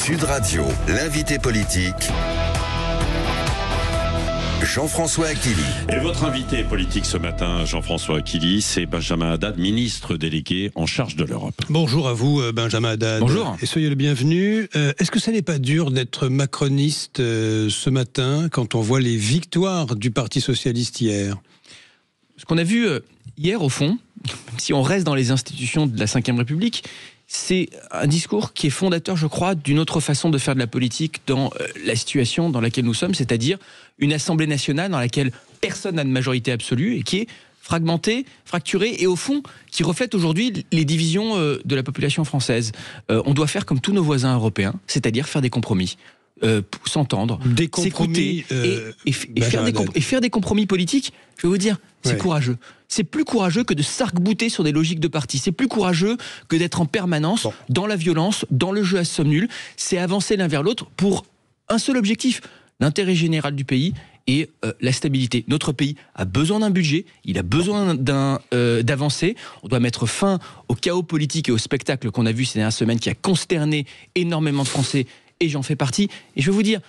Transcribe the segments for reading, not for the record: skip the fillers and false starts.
Sud Radio, l'invité politique, Jean-François Achilly. Et votre invité politique ce matin, Jean-François Achilly, c'est Benjamin Haddad, ministre délégué en charge de l'Europe. Bonjour à vous, Benjamin Haddad. Bonjour. Et soyez le bienvenu. Est-ce que ça n'est pas dur d'être macroniste ce matin quand on voit les victoires du Parti socialiste hier ? Ce qu'on a vu hier, au fond, si on reste dans les institutions de la Ve République, c'est un discours qui est fondateur, je crois, d'une autre façon de faire de la politique dans la situation dans laquelle nous sommes, c'est-à-dire une Assemblée nationale dans laquelle personne n'a de majorité absolue et qui est fragmentée, fracturée et au fond qui reflète aujourd'hui les divisions de la population française. On doit faire comme tous nos voisins européens, c'est-à-dire faire des compromis. S'entendre, s'écouter et faire des compromis politiques, je vais vous dire, c'est courageux. C'est plus courageux que de s'arc-bouter sur des logiques de parti. C'est plus courageux que d'être en permanence dans la violence, dans le jeu à somme nulle. C'est avancer l'un vers l'autre pour un seul objectif, l'intérêt général du pays et la stabilité. Notre pays a besoin d'un budget, il a besoin d'avancer. On doit mettre fin au chaos politique et au spectacle qu'on a vu ces dernières semaines qui a consterné énormément de Français. Et j'en fais partie. Et je vais vous dire,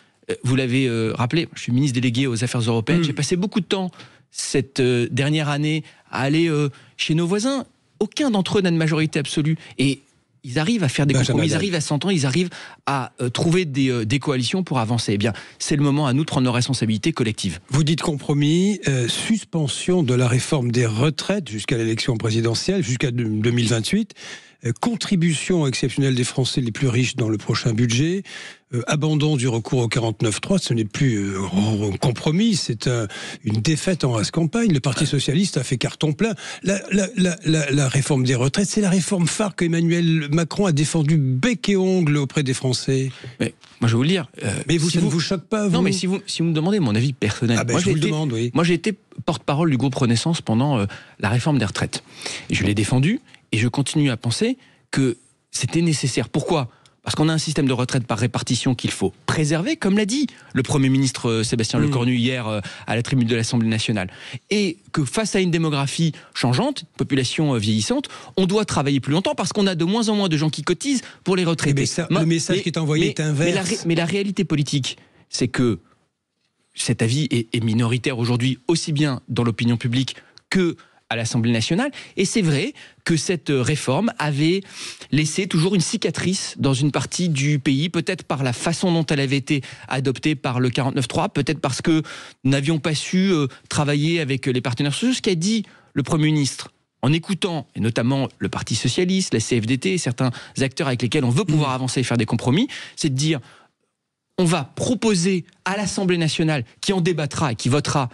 vous l'avez rappelé, je suis ministre délégué aux Affaires européennes. J'ai passé beaucoup de temps cette dernière année à aller chez nos voisins. Aucun d'entre eux n'a de majorité absolue. Et ils arrivent à faire des compromis, ils arrivent à s'entendre, ils arrivent à trouver des coalitions pour avancer. Eh bien, c'est le moment à nous de prendre nos responsabilités collectives. Vous dites compromis, suspension de la réforme des retraites jusqu'à l'élection présidentielle, jusqu'à 2028. Contribution exceptionnelle des Français les plus riches dans le prochain budget, abandon du recours au 49.3, ce n'est plus un compromis, c'est une défaite en race campagne. Le Parti socialiste a fait carton plein. La réforme des retraites, c'est la réforme phare qu'Emmanuel Macron a défendue bec et ongle auprès des Français. Mais moi je vais vous le dire. Mais ça ne vous choque pas, vous ? Non, mais si vous me demandez mon avis personnel, moi, je vous le demande, oui. Moi j'ai été porte-parole du groupe Renaissance pendant la réforme des retraites. Et je l'ai défendue. Et je continue à penser que c'était nécessaire. Pourquoi ? Parce qu'on a un système de retraite par répartition qu'il faut préserver, comme l'a dit le Premier ministre Sébastien Lecornu hier à la tribune de l'Assemblée nationale. Et que face à une démographie changeante, une population vieillissante, on doit travailler plus longtemps parce qu'on a de moins en moins de gens qui cotisent pour les retraités. Le message qui est envoyé est inverse. Mais la réalité politique, c'est que cet avis est minoritaire aujourd'hui, aussi bien dans l'opinion publique que à l'Assemblée nationale, et c'est vrai que cette réforme avait laissé toujours une cicatrice dans une partie du pays, peut-être par la façon dont elle avait été adoptée par le 49.3, peut-être parce que nous n'avions pas su travailler avec les partenaires sociaux. Ce qu'a dit le Premier ministre, en écoutant, et notamment le Parti socialiste, la CFDT, et certains acteurs avec lesquels on veut pouvoir avancer et faire des compromis, c'est de dire, on va proposer à l'Assemblée nationale, qui en débattra et qui votera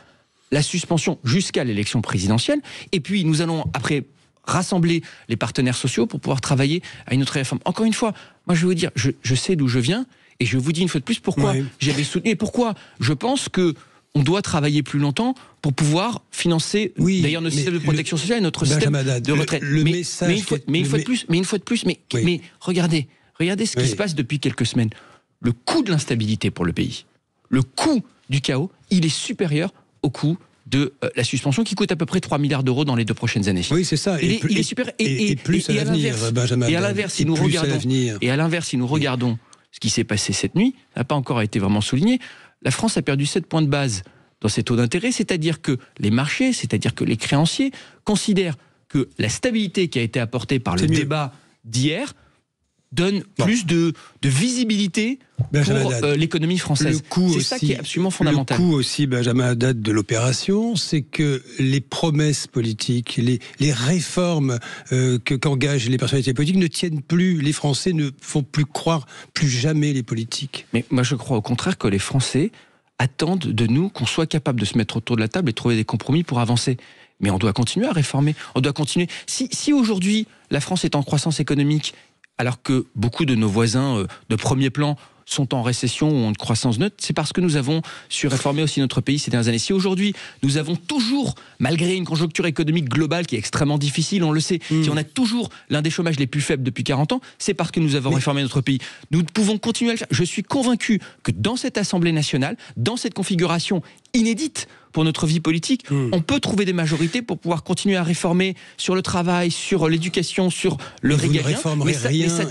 la suspension jusqu'à l'élection présidentielle, et puis nous allons après rassembler les partenaires sociaux pour pouvoir travailler à une autre réforme. Encore une fois, moi je vais vous dire, je sais d'où je viens, et je vous dis une fois de plus pourquoi j'avais soutenu, et pourquoi je pense que on doit travailler plus longtemps pour pouvoir financer d'ailleurs notre système de protection sociale et notre système de retraite. Mais une fois de plus, regardez ce qui se passe depuis quelques semaines. Le coût de l'instabilité pour le pays, le coût du chaos, il est supérieur au coût de la suspension qui coûte à peu près 3 milliards d'euros dans les 2 prochaines années. Oui, c'est ça. Et à l'inverse, si nous regardons ce qui s'est passé cette nuit, ça n'a pas encore été vraiment souligné, la France a perdu 7 points de base dans ses taux d'intérêt, c'est-à-dire que les marchés, c'est-à-dire que les créanciers considèrent que la stabilité qui a été apportée par le débat d'hier donne plus de visibilité pour l'économie française. C'est ça qui est absolument fondamental. Le coût aussi, Benjamin Haddad, de l'opération, c'est que les promesses politiques, les réformes qu'engagent les personnalités politiques ne tiennent plus. Les Français ne font plus croire plus jamais les politiques. Mais moi je crois au contraire que les Français attendent de nous qu'on soit capable de se mettre autour de la table et de trouver des compromis pour avancer. Mais on doit continuer à réformer. On doit continuer. Si aujourd'hui la France est en croissance économique, alors que beaucoup de nos voisins de premier plan sont en récession ou ont une croissance neutre, c'est parce que nous avons su réformer aussi notre pays ces dernières années. Si aujourd'hui, nous avons toujours, malgré une conjoncture économique globale qui est extrêmement difficile, on le sait, si on a toujours l'un des chômages les plus faibles depuis 40 ans, c'est parce que nous avons réformé notre pays. Nous pouvons continuer à le faire. Je suis convaincu que dans cette Assemblée nationale, dans cette configuration inédite pour notre vie politique. On peut trouver des majorités pour pouvoir continuer à réformer sur le travail, sur l'éducation, sur le régalien. Mais ça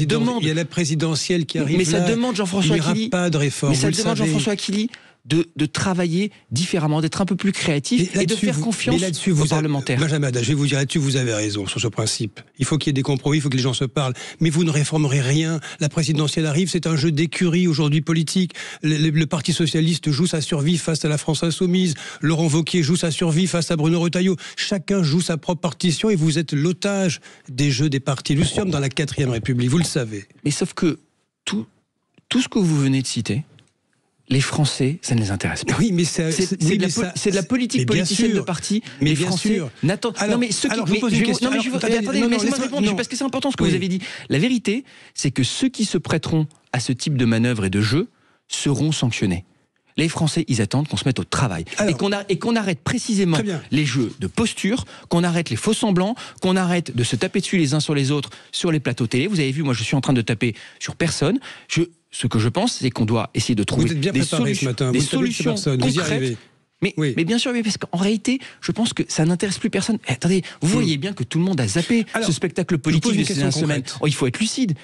demande. Il y a la présidentielle qui arrive. Mais ça demande Jean-François Achilly. Il n'y aura pas de réforme. Mais ça demande Jean-François Achilly de travailler différemment, d'être un peu plus créatif et de faire confiance aux parlementaires. Benjamin Haddad, je vais vous dire là-dessus, vous avez raison sur ce principe. Il faut qu'il y ait des compromis, il faut que les gens se parlent. Mais vous ne réformerez rien. La présidentielle arrive, c'est un jeu d'écurie aujourd'hui politique. Le Parti Socialiste joue sa survie face à la France Insoumise. Laurent Wauquiez joue sa survie face à Bruno Retailleau. Chacun joue sa propre partition et vous êtes l'otage des jeux des partis. Nous sommes dans la 4e République, vous le savez. Mais sauf que tout ce que vous venez de citer, les Français, ça ne les intéresse pas. Oui, mais c'est de la politique politicienne de parti. Mais les bien Français sûr. n'attendent. Non, mais ceux qui. Attendez, laissez-moi répondre, parce que c'est important ce que vous avez dit. La vérité, c'est que ceux qui se prêteront à ce type de manœuvre et de jeu seront sanctionnés. Les Français, ils attendent qu'on se mette au travail. Et qu'on arrête précisément les jeux de posture, qu'on arrête les faux semblants, qu'on arrête de se taper dessus les uns sur les autres sur les plateaux télé. Vous avez vu, moi je suis en train de taper sur personne. Ce que je pense, c'est qu'on doit essayer de trouver des solutions concrètes. Mais bien sûr, parce qu'en réalité, je pense que ça n'intéresse plus personne. Attendez, vous voyez bien que tout le monde a zappé ce spectacle politique de ces dernières semaines. Il faut être lucide.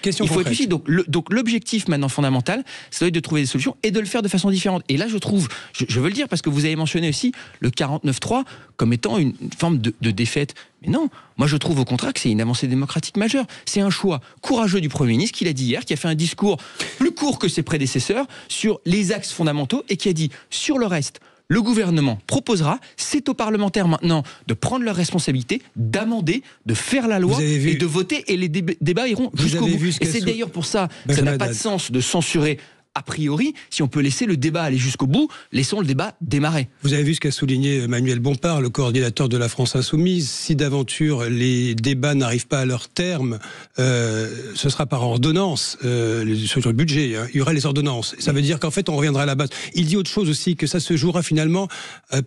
Donc l'objectif maintenant fondamental, ça doit être de trouver des solutions et de le faire de façon différente. Et là, je trouve, je veux le dire parce que vous avez mentionné aussi le 49.3 comme étant une forme de défaite. Mais non, moi je trouve au contraire que c'est une avancée démocratique majeure. C'est un choix courageux du Premier ministre qui l'a dit hier, qui a fait un discours plus court que ses prédécesseurs sur les axes fondamentaux et qui a dit sur le reste, le gouvernement proposera, c'est aux parlementaires maintenant de prendre leurs responsabilités, d'amender, de faire la loi et de voter, et les débats iront jusqu'au bout. Et c'est d'ailleurs pour ça que ça n'a pas de sens de censurer a priori, si on peut laisser le débat aller jusqu'au bout, laissons le débat démarrer. Vous avez vu ce qu'a souligné Manuel Bompard, le coordinateur de la France Insoumise. Si d'aventure les débats n'arrivent pas à leur terme, ce sera par ordonnance sur le budget. Il y aura les ordonnances. Ça veut dire qu'en fait, on reviendra à la base. Il dit autre chose aussi, que ça se jouera finalement,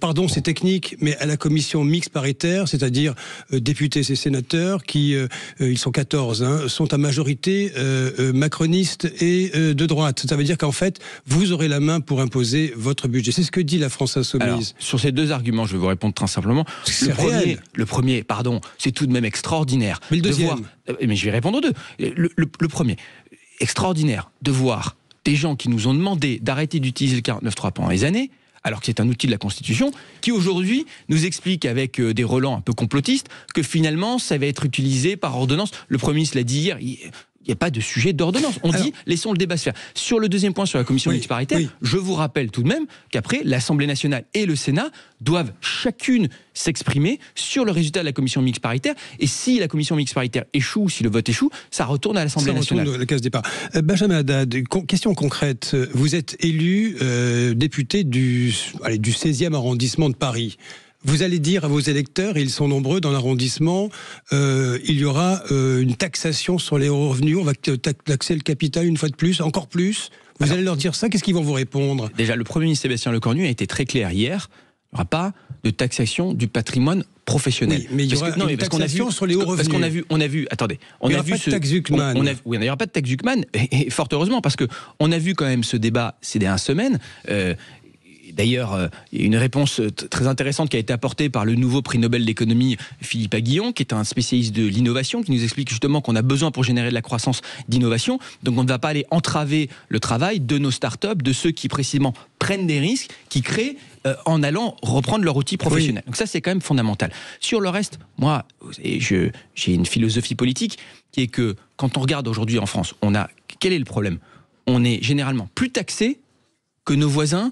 pardon, c'est technique, mais à la commission mixte paritaire, c'est-à-dire députés et sénateurs, qui, ils sont 14, sont à majorité macroniste et de droite. Ça veut dire qu'en fait, vous aurez la main pour imposer votre budget. C'est ce que dit la France Insoumise. Alors, sur ces deux arguments, je vais vous répondre très simplement. Le premier, c'est tout de même extraordinaire. Mais le deuxième mais je vais répondre aux deux. Le premier, extraordinaire de voir des gens qui nous ont demandé d'arrêter d'utiliser le 49.3 pendant les années, alors que c'est un outil de la Constitution, qui aujourd'hui nous explique avec des relents un peu complotistes que finalement ça va être utilisé par ordonnance. Le Premier ministre l'a dit hier, il n'y a pas de sujet d'ordonnance. On dit, laissons le débat se faire. Sur le deuxième point, sur la commission mixte paritaire, je vous rappelle tout de même qu'après, l'Assemblée nationale et le Sénat doivent chacune s'exprimer sur le résultat de la commission mixte paritaire. Et si la commission mixte paritaire échoue, si le vote échoue, ça retourne à l'Assemblée nationale. Ça retourne à la case départ. Benjamin Haddad, question concrète. Vous êtes élu député du 16e arrondissement de Paris. Vous allez dire à vos électeurs, et ils sont nombreux dans l'arrondissement, il y aura une taxation sur les hauts revenus, on va taxer le capital une fois de plus, encore plus. Vous allez leur dire ça, qu'est-ce qu'ils vont vous répondre ? Déjà, le Premier ministre Sébastien Lecornu a été très clair hier, il n'y aura pas de taxation du patrimoine professionnel. Oui, mais il y aura une taxation sur les hauts revenus. Parce qu'on a vu, attendez, il n'y aura pas de taxe Zuckman. Il n'y aura pas de taxe Zuckman, et fort heureusement, parce qu'on a vu quand même ce débat ces dernières semaines. D'ailleurs, il y a une réponse très intéressante qui a été apportée par le nouveau prix Nobel d'économie Philippe Aguillon, qui est un spécialiste de l'innovation, qui nous explique justement qu'on a besoin pour générer de la croissance d'innovation. Donc on ne va pas aller entraver le travail de nos startups, de ceux qui précisément prennent des risques, qui créent en allant reprendre leur outil professionnel. Donc ça, c'est quand même fondamental. Sur le reste, moi, j'ai une philosophie politique qui est que quand on regarde aujourd'hui en France, quel est le problème ? On est généralement plus taxé que nos voisins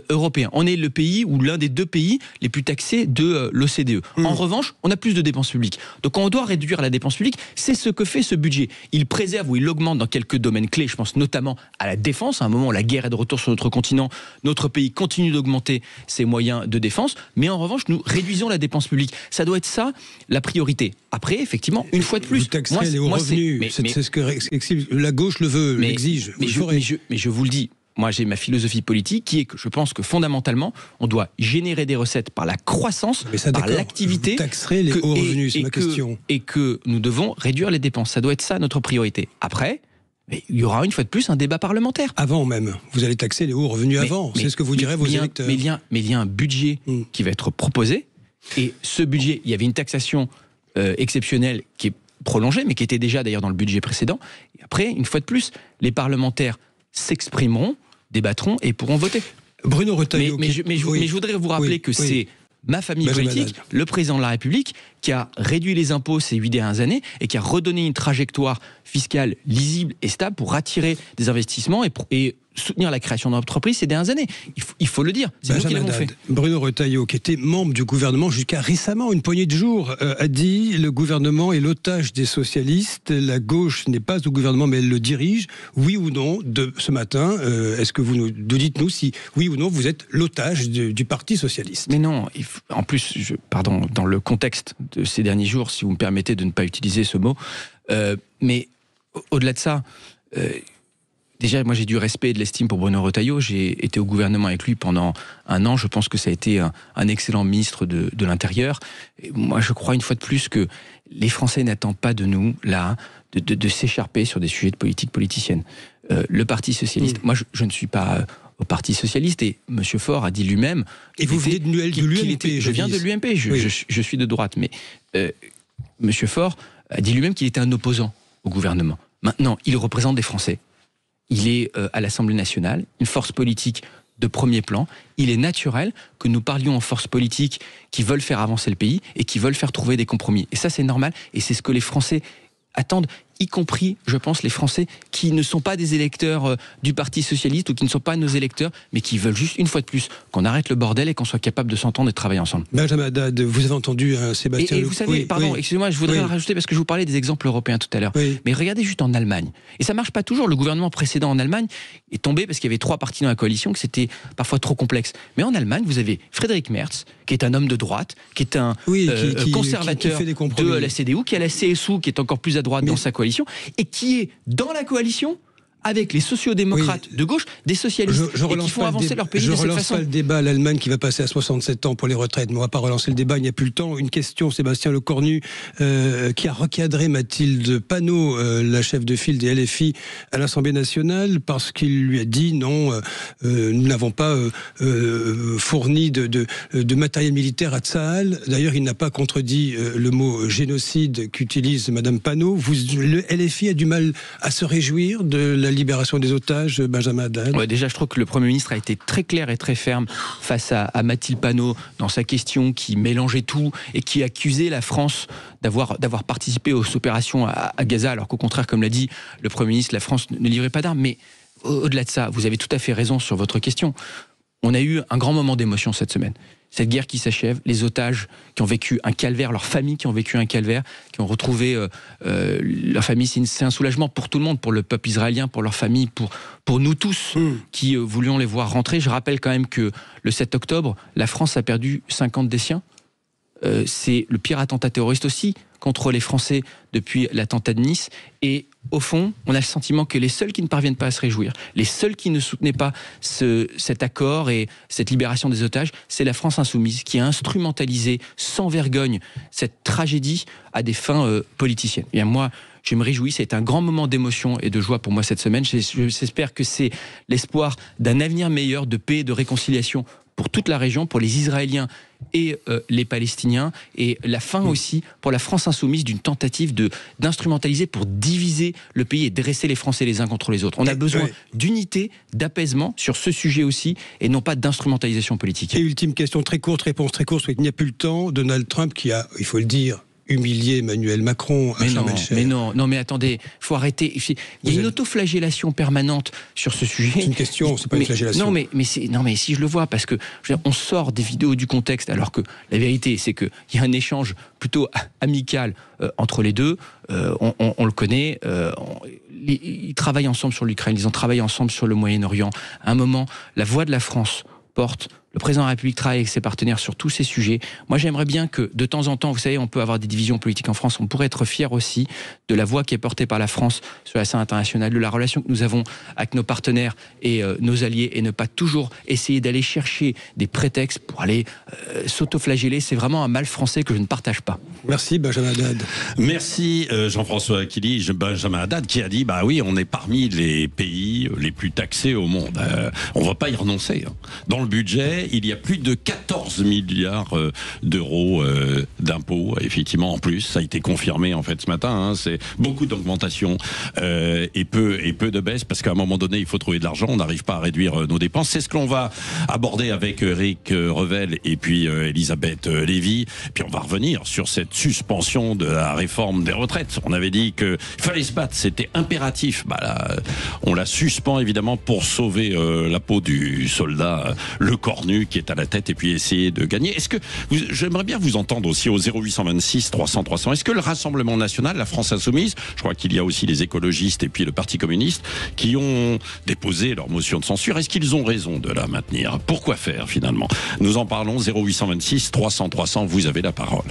européen. On est le pays ou l'un des deux pays les plus taxés de l'OCDE. En revanche, on a plus de dépenses publiques. Donc on doit réduire la dépense publique. C'est ce que fait ce budget. Il préserve ou il augmente dans quelques domaines clés. Je pense notamment à la défense. À un moment où la guerre est de retour sur notre continent, notre pays continue d'augmenter ses moyens de défense. Mais en revanche, nous réduisons la dépense publique. Ça doit être ça, la priorité. Après, effectivement, une fois de plus... Vous taxerez les hauts revenus. C'est ce que la gauche le veut, l'exige. Mais je vous le dis, moi, j'ai ma philosophie politique qui est que je pense que fondamentalement, on doit générer des recettes par la croissance, par l'activité. Vous taxerez les hauts revenus, c'est ma question. Et que nous devons réduire les dépenses. Ça doit être ça notre priorité. Après, Mais il y aura une fois de plus un débat parlementaire. Avant même. Vous allez taxer les hauts revenus avant. C'est ce que vous direz vos électeurs. Mais il y a un budget qui va être proposé. Et ce budget, il y avait une taxation exceptionnelle qui est prolongée, mais qui était déjà d'ailleurs dans le budget précédent. Et après, une fois de plus, les parlementaires s'exprimeront, débattront et pourront voter. Bruno Retailleau. Mais je voudrais vous rappeler que c'est ma famille politique, le président de la République, qui a réduit les impôts ces 8 dernières années et qui a redonné une trajectoire fiscale lisible et stable pour attirer des investissements et soutenir la création d'entreprises ces dernières années. Il faut le dire, c'est nous qui l'avons fait. Bruno Retailleau, qui était membre du gouvernement jusqu'à récemment, une poignée de jours, a dit « Le gouvernement est l'otage des socialistes, la gauche n'est pas au gouvernement mais elle le dirige ». Oui ou non, ce matin, est-ce que vous nous dites-nous si oui ou non vous êtes l'otage du Parti socialiste? Mais non, en plus, dans le contexte de ces derniers jours, si vous me permettez de ne pas utiliser ce mot, mais au-delà de ça... Déjà, moi j'ai du respect et de l'estime pour Bruno Retailleau. J'ai été au gouvernement avec lui pendant 1 an. Je pense que ça a été un excellent ministre de l'Intérieur. Et moi je crois une fois de plus que les Français n'attendent pas de nous, là, de s'écharper sur des sujets de politique politicienne. Le Parti Socialiste, moi je ne suis pas au Parti Socialiste et M. Faure a dit lui-même... Et vous venez de l'UMP. Je viens de l'UMP, je suis de droite. Mais M. Faure a dit lui-même qu'il était un opposant au gouvernement. Maintenant, il représente des Français. Il est à l'Assemblée nationale, une force politique de premier plan. Il est naturel que nous parlions en forces politiques qui veulent faire avancer le pays et qui veulent faire trouver des compromis. Et ça, c'est normal. Et c'est ce que les Français attendent, y compris, je pense, les Français qui ne sont pas des électeurs du Parti Socialiste ou qui ne sont pas nos électeurs, mais qui veulent juste, une fois de plus, qu'on arrête le bordel et qu'on soit capable de s'entendre et de travailler ensemble. Benjamin Haddad, vous avez entendu Sébastien... Et vous savez, excusez-moi, je voudrais rajouter, parce que je vous parlais des exemples européens tout à l'heure, mais regardez juste en Allemagne. Et ça marche pas toujours. Le gouvernement précédent en Allemagne est tombé parce qu'il y avait 3 partis dans la coalition, que c'était parfois trop complexe. Mais en Allemagne, vous avez Friedrich Merz, qui est un homme de droite, qui est un conservateur de la CDU, qui a la CSU, qui est encore plus à droite dans sa coalition, et qui est dans la coalition avec les sociodémocrates de gauche, des socialistes, et qui font avancer leur pays de cette façon. Je relance pas le débat, l'Allemagne qui va passer à 67 ans pour les retraites, mais on va pas relancer le débat, il n'y a plus le temps. Une question, Sébastien Lecornu, qui a recadré Mathilde Panot, la chef de file des LFI à l'Assemblée nationale, parce qu'il lui a dit non, nous n'avons pas fourni de matériel militaire à Tsahal. D'ailleurs, il n'a pas contredit le mot génocide qu'utilise Madame Panot. Le LFI a du mal à se réjouir de la libération des otages, Benjamin Haddad? Déjà, je trouve que le Premier ministre a été très clair et très ferme face à Mathilde Panot dans sa question qui mélangeait tout et qui accusait la France d'avoir participé aux opérations à Gaza, alors qu'au contraire, comme l'a dit le Premier ministre, la France ne livrait pas d'armes. Mais au-delà de ça, vous avez tout à fait raison sur votre question. On a eu un grand moment d'émotion cette semaine. Cette guerre qui s'achève, les otages qui ont vécu un calvaire, leurs familles qui ont vécu un calvaire, qui ont retrouvé leur famille, c'est un soulagement pour tout le monde, pour le peuple israélien, pour leurs familles, pour nous tous qui voulions les voir rentrer. Je rappelle quand même que le 7 octobre, la France a perdu 50 des siens. C'est le pire attentat terroriste aussi contre les Français depuis l'attentat de Nice. Et au fond, on a le sentiment que les seuls qui ne parviennent pas à se réjouir, les seuls qui ne soutenaient pas cet accord et cette libération des otages, c'est la France insoumise qui a instrumentalisé sans vergogne cette tragédie à des fins politiciennes. Et moi, je me réjouis, c'est un grand moment d'émotion et de joie pour moi cette semaine. J'espère que c'est l'espoir d'un avenir meilleur, de paix et de réconciliation pour toute la région, pour les Israéliens et les Palestiniens, et la fin aussi pour la France insoumise d'une tentative d'instrumentaliser pour diviser le pays et dresser les Français les uns contre les autres. On a besoin d'unité, d'apaisement sur ce sujet aussi, et non pas d'instrumentalisation politique. Et ultime question très courte, réponse très courte, il n'y a plus le temps. Donald Trump qui a, il faut le dire, humilier Emmanuel Macron à Sharm el-Sheikh. Mais attendez, il faut arrêter. Il y a une autoflagellation permanente sur ce sujet. C'est une question, c'est pas une flagellation. Mais si je le vois, parce que on sort des vidéos du contexte, alors que la vérité, c'est qu'il y a un échange plutôt amical entre les deux. On le connaît. Ils travaillent ensemble sur l'Ukraine, ils ont travaillé ensemble sur le Moyen-Orient. À un moment, la voix de la France porte Le président de la République travaille avec ses partenaires sur tous ces sujets. Moi, j'aimerais bien que, de temps en temps, vous savez, on peut avoir des divisions politiques en France, on pourrait être fier aussi de la voix qui est portée par la France sur la scène internationale, de la relation que nous avons avec nos partenaires et nos alliés, et ne pas toujours essayer d'aller chercher des prétextes pour aller s'autoflageller. C'est vraiment un mal français que je ne partage pas. Merci Benjamin Haddad. Merci Jean-François Aquili, Benjamin Haddad qui a dit bah oui, on est parmi les pays les plus taxés au monde. On va pas y renoncer. Dans le budget, il y a plus de 14 milliards d'euros d'impôts, effectivement, en plus. Ça a été confirmé en fait ce matin. C'est beaucoup d'augmentation et peu de baisse, parce qu'à un moment donné, il faut trouver de l'argent. On n'arrive pas à réduire nos dépenses. C'est ce que l'on va aborder avec Eric Revel et puis Elisabeth Lévy. Puis on va revenir sur cette suspension de la réforme des retraites. On avait dit qu'il fallait se battre, c'était impératif. Bah là, on la suspend évidemment pour sauver la peau du soldat, le cornu qui est à la tête, et puis essayer de gagner. J'aimerais bien vous entendre aussi au 0826 300 300. Est-ce que le Rassemblement national, la France insoumise, je crois qu'il y a aussi les écologistes et puis le Parti communiste qui ont déposé leur motion de censure, est-ce qu'ils ont raison de la maintenir? Pourquoi faire finalement? Nous en parlons 0826 300 300, vous avez la parole.